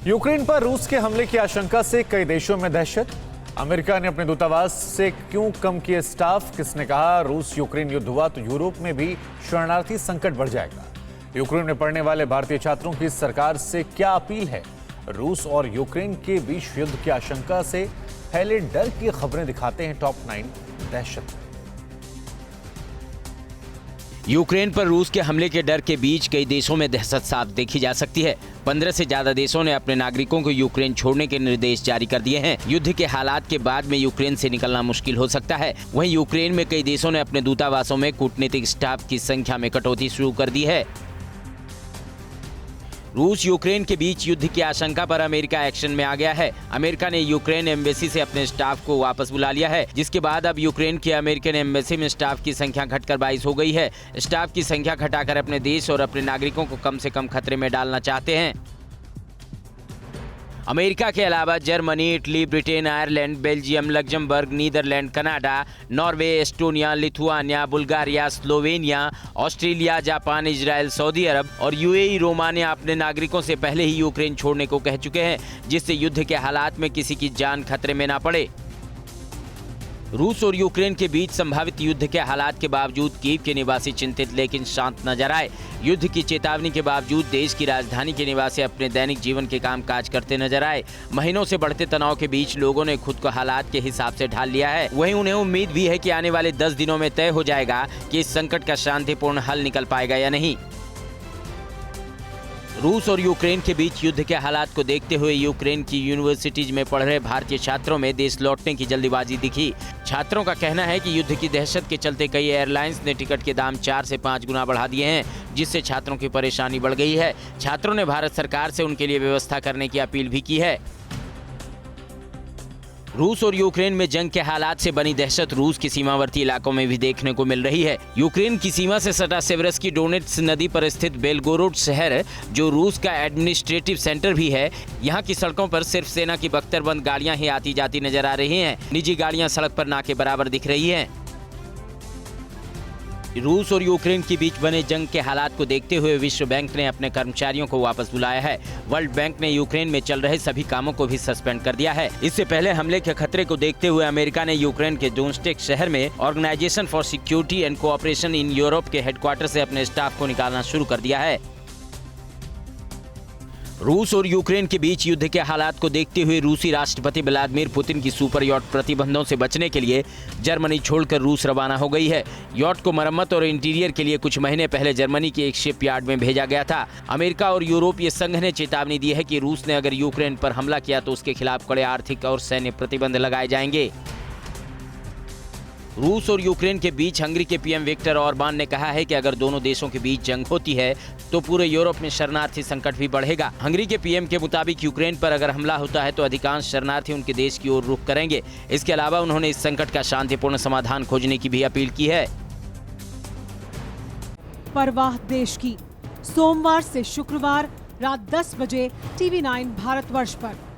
Ukraine पर रूस के हमले की आशंका से कई देशों में दहशत। अमेरिका ने अपने दूतावास से क्यों कम किए स्टाफ? किसने कहा रूस यूक्रेन युद्ध हुआ तो यूरोप में भी शरणार्थी संकट बढ़ जाएगा? यूक्रेन में पढ़ने वाले भारतीय छात्रों की सरकार से क्या अपील है? रूस और यूक्रेन के बीच युद्ध की आशंका से फैले डर की खबरें दिखाते हैं टॉप 9 दहशत। यूक्रेन पर रूस के हमले के डर के बीच कई देशों में दहशत साफ देखी जा सकती है। 15 से ज्यादा देशों ने अपने नागरिकों को यूक्रेन छोड़ने के निर्देश जारी कर दिए हैं। युद्ध के हालात के बाद में यूक्रेन से निकलना मुश्किल हो सकता है। वहीं यूक्रेन में कई देशों ने अपने दूतावासों में कूटनीतिक स्टाफ की संख्या में कटौती शुरू कर दी है। रूस यूक्रेन के बीच युद्ध की आशंका पर अमेरिका एक्शन में आ गया है। अमेरिका ने यूक्रेन एम्बेसी से अपने स्टाफ को वापस बुला लिया है, जिसके बाद अब यूक्रेन की अमेरिकन एम्बेसी में स्टाफ की संख्या घटकर 22 हो गई है। स्टाफ की संख्या घटाकर अपने देश और अपने नागरिकों को कम से कम खतरे में डालना चाहते हैं। अमेरिका के अलावा Germany, Italy, Britain, Ireland, Belgium, Luxembourg, Netherland, Canada, Norway, Estonia, Lithuania, Bulgaria, Slovenia, Australia, Japan, Israel, Saudi Arabia और यूएई रोमानिया अपने नागरिकों से पहले ही यूक्रेन छोड़ने को कह चुके हैं, जिससे युद्ध के हालात में किसी की जान खतरे में ना पड़े। रूस और यूक्रेन के बीच संभावित युद्ध के हालात के बावजूद कीव के निवासी चिंतित लेकिन शांत नजर आए। युद्ध की चेतावनी के बावजूद देश की राजधानी के निवासी अपने दैनिक जीवन के कामकाज करते नजर आए। महीनों से बढ़ते तनाव के बीच लोगों ने खुद को हालात के हिसाब से ढाल लिया है। वहीं उन्हें उम्मीद भी है कि आने वाले 10 दिनों में तय हो जाएगा कि इस संकट का शांतिपूर्ण हल निकल पाएगा या नहीं। रूस और यूक्रेन के बीच युद्ध के हालात को देखते हुए यूक्रेन की यूनिवर्सिटीज में पढ़ रहे भारतीय छात्रों में देश लौटने की जल्दीबाजी दिखी। छात्रों का कहना है कि युद्ध की दहशत के चलते कई एयरलाइंस ने टिकट के दाम 4 से 5 गुना बढ़ा दिए हैं, जिससे छात्रों की परेशानी बढ़ गई है। छात्रों ने भारत सरकार से उनके लिए व्यवस्था करने की अपील भी की है। रूस और यूक्रेन में जंग के हालात से बनी दहशत रूस की सीमावर्ती इलाकों में भी देखने को मिल रही है। यूक्रेन की सीमा से सटा सेवरस की डोनेट्स नदी पर स्थित बेलगोरोड शहर, जो रूस का एडमिनिस्ट्रेटिव सेंटर भी है, यहाँ की सड़कों पर सिर्फ सेना की बख्तरबंद गाड़ियां ही आती जाती नजर आ रही हैं। निजी गाड़ियां सड़क पर ना के बराबर दिख रही हैं। रूस और यूक्रेन के बीच बने जंग के हालात को देखते हुए विश्व बैंक ने अपने कर्मचारियों को वापस बुलाया है। वर्ल्ड बैंक ने यूक्रेन में चल रहे सभी कामों को भी सस्पेंड कर दिया है। इससे पहले हमले के खतरे को देखते हुए अमेरिका ने यूक्रेन के डोनेट्स्क शहर में organisation for security and cooperation in Europe के हेडक्वार्टर से अपने स्टाफ को निकालना शुरू कर दिया है। रूस और यूक्रेन के बीच युद्ध के हालात को देखते हुए रूसी राष्ट्रपति व्लादिमीर पुतिन की सुपर यॉट प्रतिबंधों से बचने के लिए जर्मनी छोड़कर रूस रवाना हो गई है। यॉट को मरम्मत और इंटीरियर के लिए कुछ महीने पहले जर्मनी के एक शिपयार्ड में भेजा गया था। अमेरिका और यूरोपीय संघ ने चेतावनी दी है कि रूस ने अगर यूक्रेन पर हमला किया तो उसके खिलाफ कड़े आर्थिक और सैन्य प्रतिबंध लगाए जाएंगे। रूस और यूक्रेन के बीच हंगरी के पीएम विक्टर ऑर्बान ने कहा है कि अगर दोनों देशों के बीच जंग होती है तो पूरे यूरोप में शरणार्थी संकट भी बढ़ेगा। हंगरी के पीएम के मुताबिक यूक्रेन पर अगर हमला होता है तो अधिकांश शरणार्थी उनके देश की ओर रुख करेंगे। इसके अलावा उन्होंने इस संकट का शांतिपूर्ण समाधान खोजने की भी अपील की है। परवाह देश की, सोमवार से शुक्रवार रात 10 बजे TV9 भारतवर्ष पर।